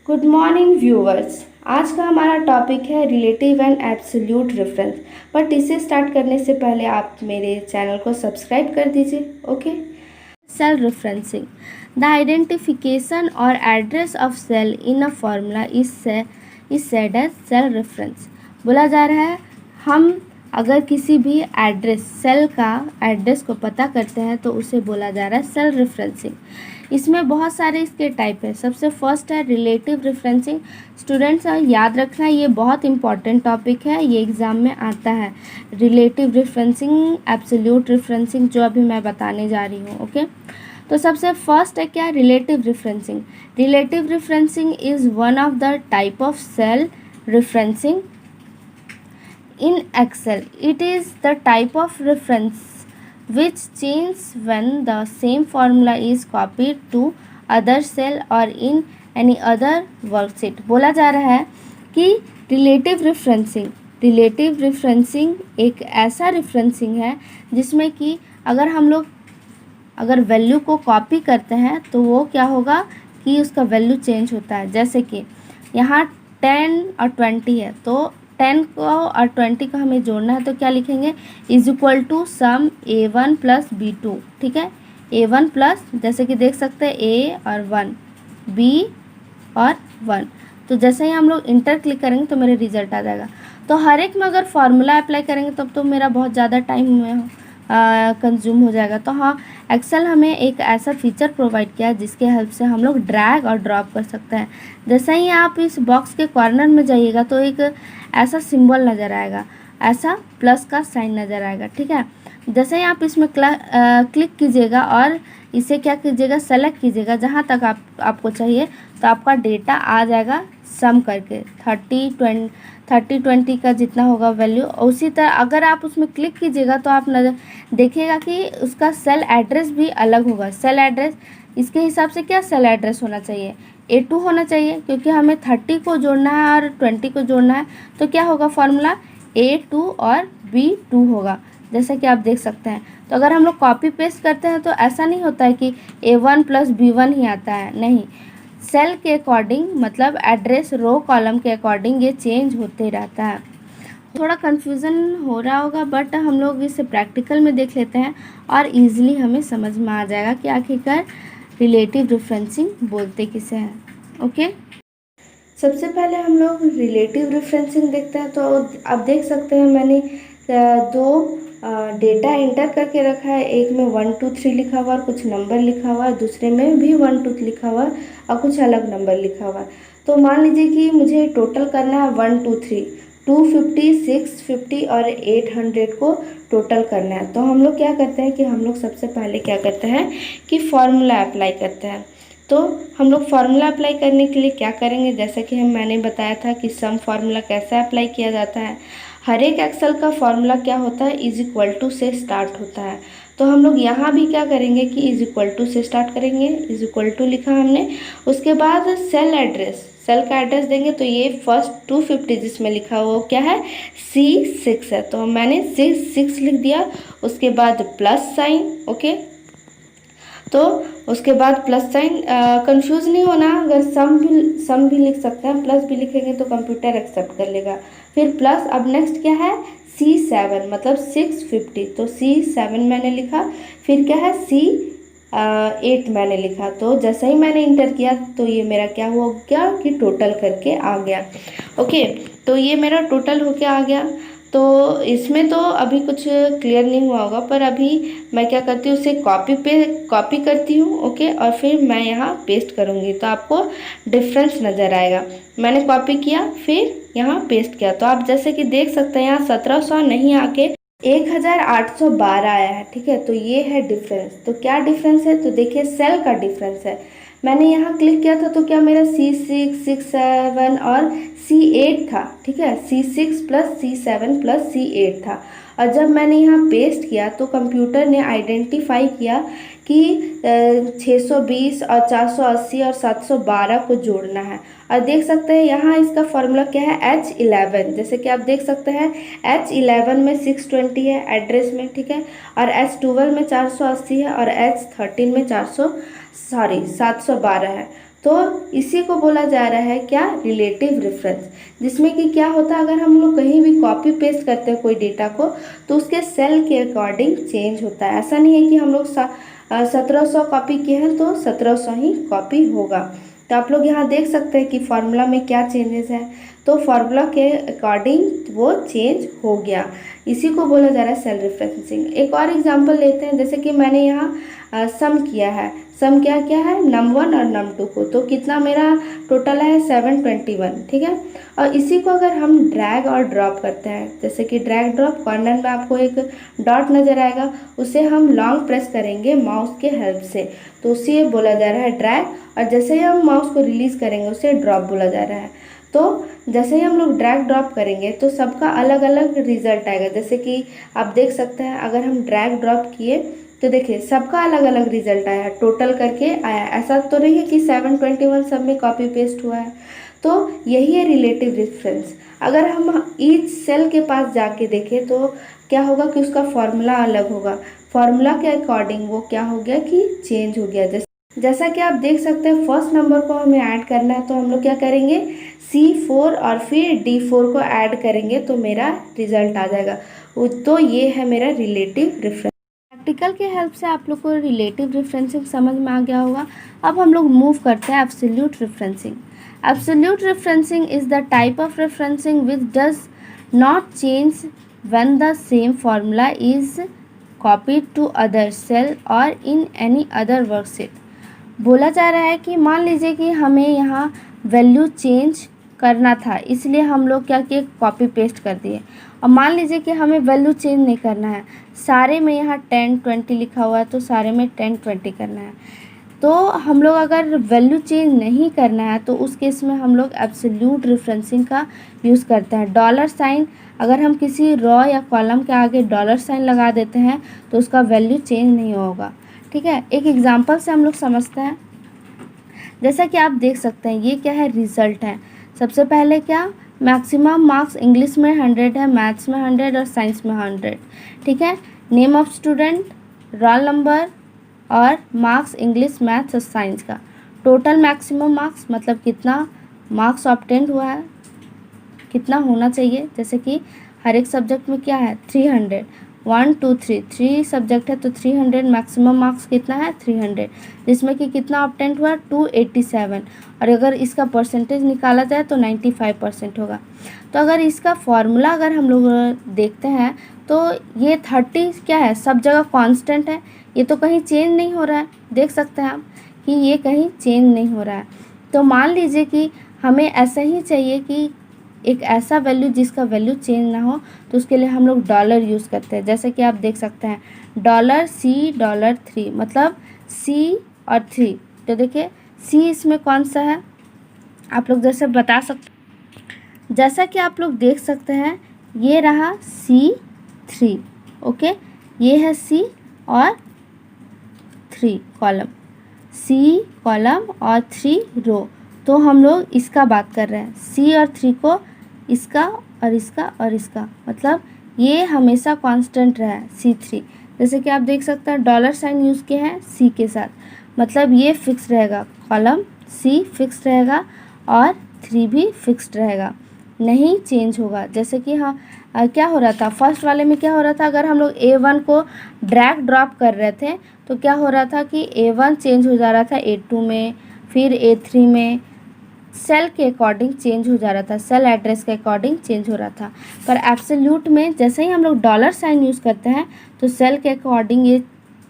Good morning viewers. आज का हमारा टॉपिक है relative and absolute reference. But इसे स्टार्ट करने से पहले आप मेरे चैनल को सब्सक्राइब कर दीजिए। Okay. Cell referencing, the identification और address of cell in a formula is said as cell reference. बोला जा रहा है हम अगर किसी भी एड्रेस सेल का एड्रेस को पता करते हैं तो उसे बोला जा रहा है सेल रेफरेंसिंग। इसमें बहुत सारे इसके टाइप है। सबसे फर्स्ट है रिलेटिव रेफरेंसिंग। स्टूडेंट्स याद रखना, ये बहुत इंपॉर्टेंट टॉपिक है, ये एग्ज़ाम में आता है। रिलेटिव रेफरेंसिंग, एब्सोल्यूट रेफरेंसिंग जो अभी मैं बताने जा रही हूँ। ओके, तो सबसे फर्स्ट है क्या, relative referencing. Relative referencing is one of the type of cell referencing in Excel. It is the type of reference which changes when the same formula is copied to other cell or in any other worksheet. बोला जा रहा है कि relative referencing एक ऐसा referencing है जिसमें कि अगर हम लोग अगर वैल्यू को कॉपी करते हैं तो वो क्या होगा कि उसका वैल्यू चेंज होता है। जैसे कि यहाँ 10 और 20 है, तो 10 को और 20 को हमें जोड़ना है तो क्या लिखेंगे, is equal to sum A1 plus B2। ठीक है, A1 प्लस, जैसे कि देख सकते हैं A और 1, B और 1। तो जैसे ही हम लोग इंटर क्लिक करेंगे तो मेरे रिजल्ट आ जाएगा। तो हर एक में अगर फार्मूला अप्लाई करेंगे तब तो मेरा बहुत ज़्यादा टाइम में कंज्यूम हो जाएगा। तो हाँ, एक्सेल हमें एक ऐसा फीचर प्रोवाइड किया है जिसके हेल्प से हम लोग ड्रैग और ड्रॉप कर सकते हैं। जैसे ही आप इस बॉक्स के कॉर्नर में जाइएगा तो एक ऐसा सिंबल नज़र आएगा, ऐसा प्लस का साइन नज़र आएगा। ठीक है, जैसे ही आप इसमें क्लिक कीजिएगा और इसे क्या कीजिएगा, सेलेक्ट कीजिएगा जहाँ तक आपको चाहिए, तो आपका डेटा आ जाएगा सम करके 30 20 का जितना होगा वैल्यू। उसी तरह अगर आप उसमें क्लिक कीजिएगा तो आप देखिएगा कि उसका सेल एड्रेस भी अलग होगा। सेल एड्रेस इसके हिसाब से क्या सेल एड्रेस होना चाहिए, A2 होना चाहिए, क्योंकि हमें 30 को जोड़ना है और 20 को जोड़ना है। तो क्या होगा फॉर्मूला, A2 और B2 होगा, जैसा कि आप देख सकते हैं। तो अगर हम लोग कॉपी पेस्ट करते हैं तो ऐसा नहीं होता है कि A1 प्लस B1 ही आता है, नहीं। सेल के अकॉर्डिंग, मतलब एड्रेस रो कॉलम के अकॉर्डिंग ये चेंज होते रहता है। थोड़ा कन्फ्यूज़न हो रहा होगा, बट हम लोग इसे प्रैक्टिकल में देख लेते हैं और इजीली हमें समझ में आ जाएगा कि आखिरकार रिलेटिव रेफरेंसिंग बोलते किसे हैं। ओके, सबसे पहले हम लोग रिलेटिव रेफरेंसिंग देखते हैं। तो आप देख सकते हैं मैंने दो डेटा इंटर करके रखा है। एक में 1 2 3 लिखा हुआ और कुछ नंबर लिखा हुआ है, दूसरे में भी 1 2 लिखा हुआ और कुछ अलग नंबर लिखा हुआ है। तो मान लीजिए कि मुझे टोटल करना है 1 2 3, 250 650 और 800 को टोटल करना है। तो हम लोग क्या करते हैं कि हम लोग सबसे पहले क्या करते हैं कि फॉर्मूला अप्लाई करते हैं। तो हम लोग फार्मूला अप्लाई करने के लिए क्या करेंगे, जैसा कि मैंने बताया था कि सम फार्मूला कैसे अप्लाई किया जाता है। हर एक एक्सेल का फार्मूला क्या होता है, इज इक्वल टू से स्टार्ट होता है। तो हम लोग यहाँ भी क्या करेंगे कि इज इक्वल टू से स्टार्ट करेंगे। इज इक्वल टू लिखा हमने, उसके बाद सेल एड्रेस, सेल का एड्रेस देंगे। तो ये फर्स्ट 250 जिसमें लिखा हुआ क्या है, C6 है, तो मैंने 6 लिख दिया। उसके बाद प्लस साइन, ओके, तो उसके बाद प्लस साइन, कंफ्यूज नहीं होना, अगर सम भी लिख सकते हैं, प्लस भी लिखेंगे तो कंप्यूटर एक्सेप्ट कर लेगा। फिर प्लस, अब नेक्स्ट क्या है, C7 मतलब 650, तो C7 मैंने लिखा। फिर क्या है, C8 मैंने लिखा। तो जैसे ही मैंने इंटर किया तो ये मेरा क्या हो गया कि टोटल करके आ गया। ओके, तो ये मेरा टोटल होके आ गया। तो इसमें तो अभी कुछ क्लियर नहीं हुआ होगा, पर अभी मैं क्या करती हूँ, उसे कॉपी करती हूँ। ओके, और फिर मैं यहाँ पेस्ट करूँगी तो आपको डिफरेंस नज़र आएगा। मैंने कॉपी किया, फिर यहाँ पेस्ट किया, तो आप जैसे कि देख सकते हैं यहाँ 1700 नहीं आके 1812 आया है। ठीक है, तो ये है डिफरेंस। तो क्या डिफरेंस है, तो देखिए सेल का डिफरेंस है। मैंने यहाँ क्लिक किया था तो क्या मेरा C6 6 7 और C8 था। ठीक है, C6 plus C7 plus C8 था। और जब मैंने यहाँ पेस्ट किया तो कंप्यूटर ने आइडेंटिफाई किया कि 620 और 480 और 712 को जोड़ना है। और देख सकते हैं यहाँ इसका फॉर्मूला क्या है, H11। जैसे कि आप देख सकते हैं H11 में 620 है एड्रेस में, ठीक है, और H12 में 480 है और H13 में 712 है। तो इसी को बोला जा रहा है क्या, रिलेटिव रेफरेंस, जिसमें कि क्या होता है, अगर हम लोग कहीं भी कॉपी पेस्ट करते हैं कोई डेटा को तो उसके सेल के अकॉर्डिंग चेंज होता है। ऐसा नहीं है कि हम लोग 1700 कॉपी किए हैं तो 1700 ही कॉपी होगा। तो आप लोग यहाँ देख सकते हैं कि फार्मूला में क्या चेंजेस है, तो फार्मूला के अकॉर्डिंग वो चेंज हो गया। इसी को बोला जा रहा है सेल रेफरेंसिंग। एक और एग्जांपल लेते हैं, जैसे कि मैंने यहाँ सम किया है, सम क्या क्या है, num1 और num2 को, तो कितना मेरा टोटल है 721, ठीक है। और इसी को अगर हम ड्रैग और ड्रॉप करते हैं, जैसे कि ड्रैग ड्रॉप, कॉर्नर में आपको एक डॉट नज़र आएगा, उसे हम लॉन्ग प्रेस करेंगे माउस के हेल्प से, तो उसे बोला जा रहा है ड्रैग, और जैसे ही हम माउस को रिलीज़ करेंगे उसे ड्रॉप बोला जा रहा है। तो जैसे ही हम लोग ड्रैग ड्रॉप करेंगे तो सबका अलग अलग रिजल्ट आएगा। जैसे कि आप देख सकते हैं, अगर हम ड्रैग ड्रॉप किए तो देखिए सबका अलग अलग रिजल्ट आया, टोटल करके आया। ऐसा तो नहीं है कि 721 सब में कॉपी पेस्ट हुआ है। तो यही है रिलेटिव रेफरेंस। अगर हम ईच सेल के पास जाके देखें तो क्या होगा कि उसका फॉर्मूला अलग होगा, फॉर्मूला के अकॉर्डिंग वो क्या हो गया कि चेंज हो गया। जैसा कि आप देख सकते हैं, फर्स्ट नंबर को हमें ऐड करना है, तो हम लोग क्या करेंगे, C4 और फिर D4 को ऐड करेंगे तो मेरा रिजल्ट आ जाएगा। तो ये है मेरा रिलेटिव रेफरेंस। प्रैक्टिकल के हेल्प से आप लोग को रिलेटिव रेफरेंसिंग समझ में आ गया होगा। अब हम लोग मूव करते हैं absolute referencing. Absolute referencing is the type of referencing which does not change when the same formula is copied to other cell और इन एनी अदर वर्कशीट। बोला जा रहा है कि मान लीजिए कि हमें यहाँ वैल्यू चेंज करना था, इसलिए हम लोग क्या किए, कॉपी पेस्ट कर दिए। और मान लीजिए कि हमें वैल्यू चेंज नहीं करना है, सारे में यहाँ 10 20 लिखा हुआ है तो सारे में 10 20 करना है। तो हम लोग अगर वैल्यू चेंज नहीं करना है तो उस केस में हम लोग एब्सोल्यूट रेफरेंसिंग का यूज़ करते हैं। डॉलर साइन, अगर हम किसी रॉ या कॉलम के आगे डॉलर साइन लगा देते हैं तो उसका वैल्यू चेंज नहीं होगा, ठीक है। एक एग्जांपल से हम लोग समझते हैं। जैसा कि आप देख सकते हैं, ये क्या है, रिजल्ट है। सबसे पहले क्या, मैक्सिमम मार्क्स इंग्लिश में 100 है, मैथ्स में 100 और साइंस में 100, ठीक है। Name of student, roll number और मार्क्स इंग्लिश, मैथ्स और साइंस का। टोटल मैक्सिमम मार्क्स मतलब कितना मार्क्स ऑब्टेन हुआ है, कितना होना चाहिए। जैसे कि हर एक सब्जेक्ट में क्या है, 300, 1 2 3 3 सब्जेक्ट है तो 300, मैक्सिमम मार्क्स कितना है 300, जिसमें कि कितना ऑब्टेन हुआ 287। और अगर इसका परसेंटेज निकाला जाए तो 95% होगा। तो अगर इसका फॉर्मूला अगर हम लोग देखते हैं तो ये 30 क्या है, सब जगह कांस्टेंट है, ये तो कहीं चेंज नहीं हो रहा है। देख सकते हैं आप कि ये कहीं चेंज नहीं हो रहा है। तो मान लीजिए कि हमें ऐसा ही चाहिए कि एक ऐसा वैल्यू जिसका वैल्यू चेंज ना हो, तो उसके लिए हम लोग डॉलर यूज़ करते हैं। जैसे कि आप देख सकते हैं $C$3, मतलब C और 3। तो देखिए C इसमें कौन सा है, आप लोग जैसे बता सकते, जैसा कि आप लोग देख सकते हैं ये रहा C3, ओके, ये है C और 3 कॉलम, C कॉलम और 3 रो। तो हम लोग इसका बात कर रहे हैं, C और 3 को, इसका और इसका और इसका, मतलब ये हमेशा कांस्टेंट रहा है C3। जैसे कि आप देख सकते हैं डॉलर साइन यूज़ किए हैं C के साथ, मतलब ये फिक्स रहेगा, कॉलम C फिक्स रहेगा और 3 भी फिक्स्ड रहेगा, नहीं चेंज होगा। जैसे कि हाँ क्या हो रहा था फर्स्ट वाले में, क्या हो रहा था, अगर हम लोग A1 को ड्रैग ड्रॉप कर रहे थे तो क्या हो रहा था कि A1 चेंज हो जा रहा था A2 में, फिर A3 में, सेल के अकॉर्डिंग चेंज हो जा रहा था, सेल एड्रेस के अकॉर्डिंग चेंज हो रहा था। पर एब्सोल्यूट में जैसे ही हम लोग डॉलर साइन यूज़ करते हैं तो सेल के अकॉर्डिंग ये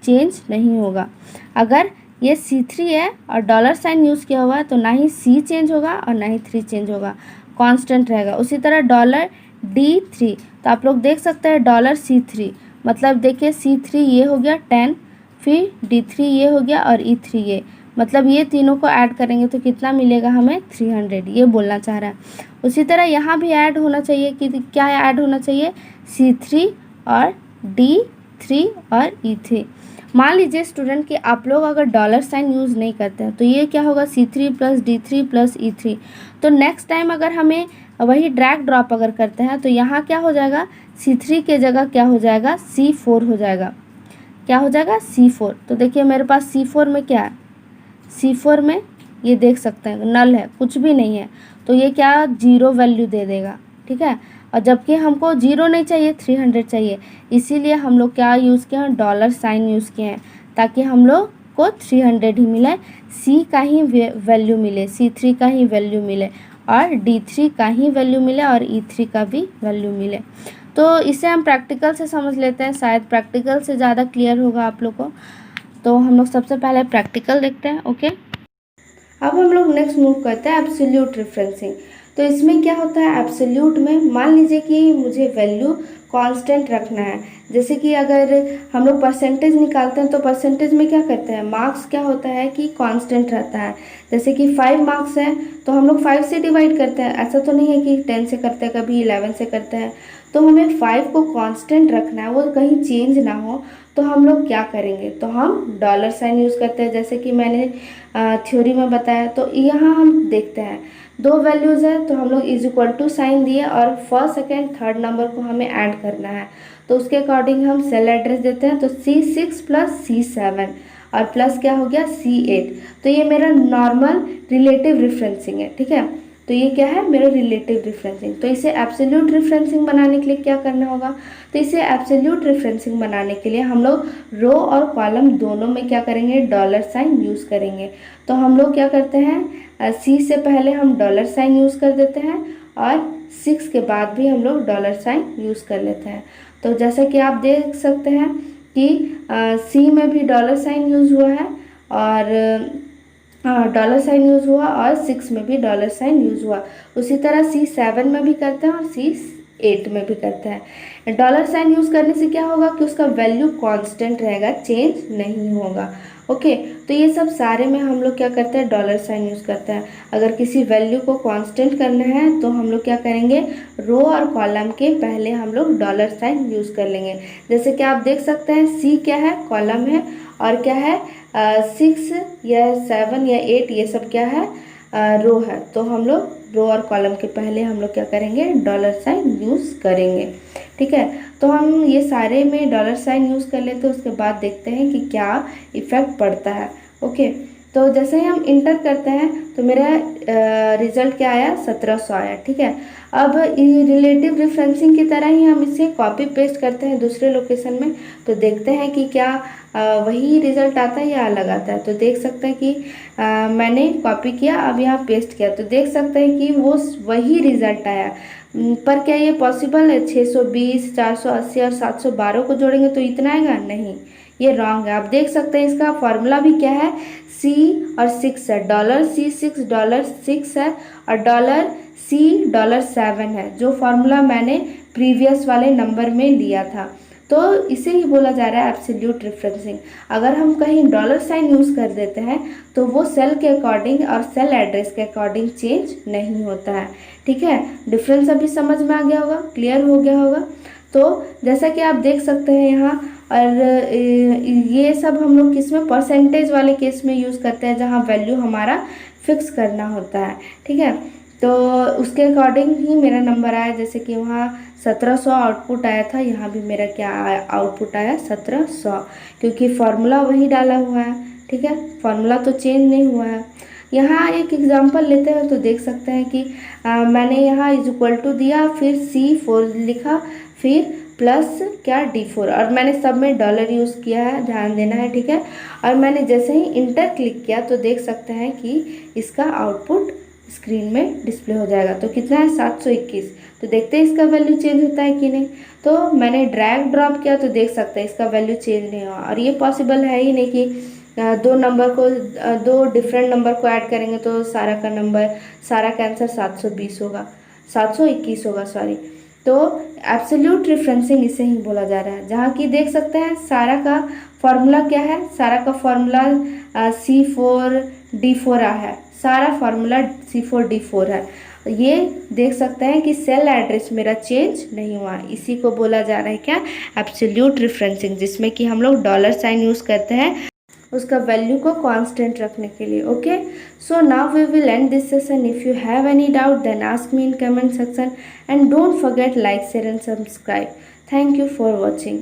चेंज नहीं होगा। अगर ये C3 है और डॉलर साइन यूज़ किया हुआ है तो ना ही C चेंज होगा और ना ही 3 चेंज होगा, कांस्टेंट रहेगा। उसी तरह डॉलर D3, तो आप लोग देख सकते हैं डॉलर C3, मतलब देखिए C3 ये हो गया 10, फिर D3 ये हो गया और E3 ये, मतलब ये तीनों को ऐड करेंगे तो कितना मिलेगा हमें 300, ये बोलना चाह रहा है। उसी तरह यहाँ भी ऐड होना चाहिए कि क्या ऐड होना चाहिए, C3 और D3 और E3। मान लीजिए स्टूडेंट कि आप लोग अगर डॉलर साइन यूज़ नहीं करते हैं तो ये क्या होगा C3 + D3 + E3। तो नेक्स्ट टाइम अगर हमें वही ड्रैग ड्रॉप अगर करते हैं तो यहाँ क्या हो जाएगा, C3 के जगह क्या हो जाएगा C4 हो जाएगा, क्या हो जाएगा C4। तो देखिए मेरे पास C4 में क्या है, C4 में ये देख सकते हैं नल है, कुछ भी नहीं है, तो ये क्या 0 वैल्यू दे देगा, ठीक है। और जबकि हमको 0 नहीं चाहिए, 300 चाहिए, इसीलिए हम लोग क्या यूज़ किए हैं, डॉलर साइन यूज़ किए हैं, ताकि हम लोग को 300 ही मिले, सी का ही वैल्यू मिले, C3 का ही वैल्यू मिले, और D3 का ही वैल्यू मिले, और E3 का भी वैल्यू मिले। तो इसे हम प्रैक्टिकल से समझ लेते हैं, शायद प्रैक्टिकल से ज़्यादा क्लियर होगा आप लोग को। तो हम लोग सबसे पहले प्रैक्टिकल देखते हैं, ओके। अब हम लोग नेक्स्ट मूव करते हैं एब्सोल्यूट रेफरेंसिंग। तो इसमें क्या होता है, एब्सोल्यूट में मान लीजिए कि मुझे वैल्यू कांस्टेंट रखना है, जैसे कि अगर हम लोग परसेंटेज निकालते हैं तो परसेंटेज में क्या करते हैं, मार्क्स क्या होता है कि कांस्टेंट रहता है। जैसे कि 5 मार्क्स है तो हम लोग 5 से डिवाइड करते हैं, ऐसा तो नहीं है कि 10 से करते हैं, कभी 11 से करते हैं। तो हमें 5 को कांस्टेंट रखना है, वो कहीं चेंज ना हो, तो हम लोग क्या करेंगे, तो हम डॉलर साइन यूज़ करते हैं, जैसे कि मैंने थ्योरी में बताया। तो यहाँ हम देखते हैं 2 वैल्यूज़ है, तो हम लोग इज इक्वल टू साइन दिए, और फर्स्ट सेकेंड थर्ड नंबर को हमें ऐड करना है, तो उसके अकॉर्डिंग हम सेल एड्रेस देते हैं। तो C6 प्लस C7 और प्लस क्या हो गया C8। तो ये मेरा नॉर्मल रिलेटिव रेफरेंसिंग है, ठीक है। तो ये क्या है, मेरा रिलेटिव रेफरेंसिंग। तो इसे एब्सोल्यूट रेफरेंसिंग बनाने के लिए क्या करना होगा, तो इसे एब्सोल्यूट रेफरेंसिंग बनाने के लिए हम लोग रो और कॉलम दोनों में क्या करेंगे, डॉलर साइन यूज़ करेंगे। तो हम लोग क्या करते हैं, C से पहले हम डॉलर साइन यूज़ कर देते हैं, और 6 के बाद भी हम लोग डॉलर साइन यूज़ कर लेते हैं। तो जैसा कि आप देख सकते हैं कि C में भी डॉलर साइन यूज़ हुआ है, और डॉलर साइन यूज़ हुआ, और 6 में भी डॉलर साइन यूज़ हुआ। उसी तरह C7 में भी करते हैं, और C8 में भी करते हैं। डॉलर साइन यूज़ करने से क्या होगा कि उसका वैल्यू कांस्टेंट रहेगा, चेंज नहीं होगा, ओके। तो ये सब सारे में हम लोग क्या करते हैं, डॉलर साइन यूज़ करते हैं। अगर किसी वैल्यू को कांस्टेंट करना है तो हम लोग क्या करेंगे, रो और कॉलम के पहले हम लोग डॉलर साइन यूज़ कर लेंगे। जैसे कि आप देख सकते हैं C क्या है, कॉलम है, और क्या है 6 या 7 या 8 ये सब क्या है, रो है। तो हम लोग रो और कॉलम के पहले हम लोग क्या करेंगे, डॉलर साइन यूज़ करेंगे, ठीक है। तो हम ये सारे में डॉलर साइन यूज़ कर लेते हैं, उसके बाद देखते हैं कि क्या इफ़ेक्ट पड़ता है, ओके। तो जैसे ही हम इंटर करते हैं तो मेरा रिज़ल्ट क्या आया, 1700 आया, ठीक है। अब रिलेटिव रेफरेंसिंग की तरह ही हम इसे कॉपी पेस्ट करते हैं दूसरे लोकेशन में, तो देखते हैं कि क्या वही रिज़ल्ट आता है या अलग आता है। तो देख सकते हैं कि मैंने कॉपी किया, अब यहाँ पेस्ट किया, तो देख सकते हैं कि वो वही रिज़ल्ट आया। पर क्या ये पॉसिबल है, 620, 480 और 712 को जोड़ेंगे तो इतना आएगा, नहीं, ये रॉन्ग है। आप देख सकते हैं इसका फॉर्मूला भी क्या है, C और 6 है, $C6 $6 है, और $C7 है, जो फॉर्मूला मैंने प्रीवियस वाले नंबर में लिया था। तो इसे ही बोला जा रहा है एब्सोल्यूट रेफरेंसिंग। अगर हम कहीं डॉलर साइन यूज़ कर देते हैं तो वो सेल के अकॉर्डिंग और सेल एड्रेस के अकॉर्डिंग चेंज नहीं होता है, ठीक है। डिफरेंस अभी समझ में आ गया होगा, क्लियर हो गया होगा। तो जैसा कि आप देख सकते हैं यहाँ, और ये सब हम लोग किस में, परसेंटेज वाले केस में यूज़ करते हैं, जहाँ वैल्यू हमारा फिक्स करना होता है, ठीक है। तो उसके अकॉर्डिंग ही मेरा नंबर आया, जैसे कि वहाँ 1700 आउटपुट आया था, यहाँ भी मेरा क्या आया, आउटपुट आया 1700, क्योंकि फार्मूला वही डाला हुआ है, ठीक है, फार्मूला तो चेंज नहीं हुआ है। यहाँ एक एग्जांपल लेते हैं तो देख सकते हैं कि मैंने यहाँ इज इक्वल टू दिया, फिर C4 लिखा, फिर प्लस क्या D4, और मैंने सब में डॉलर यूज़ किया है, ध्यान देना है, ठीक है। और मैंने जैसे ही इंटर क्लिक किया तो देख सकते हैं कि इसका आउटपुट स्क्रीन में डिस्प्ले हो जाएगा। तो कितना है, 721। तो देखते हैं इसका वैल्यू चेंज होता है कि नहीं। तो मैंने ड्रैग ड्रॉप किया तो देख सकते हैं इसका वैल्यू चेंज नहीं हुआ, और ये पॉसिबल है ही नहीं कि दो डिफरेंट नंबर को ऐड करेंगे तो सारा का आंसर 720 होगा, 721 होगा, सॉरी। तो एब्सोल्यूट रेफरेंसिंग इसे ही बोला जा रहा है, जहाँ की देख सकते हैं सारा का फॉर्मूला क्या है, सारा का फॉर्मूला C4D4 है, सारा फार्मूला C4D4 है। ये देख सकते हैं कि सेल एड्रेस मेरा चेंज नहीं हुआ, इसी को बोला जा रहा है क्या, एब्सोल्यूट रेफरेंसिंग, जिसमें कि हम लोग डॉलर साइन यूज़ करते हैं उसका वैल्यू को कांस्टेंट रखने के लिए, okay. So now we will end this session. If you have any doubt then ask me in comment section, and don't forget like, share and subscribe. Thank you for watching.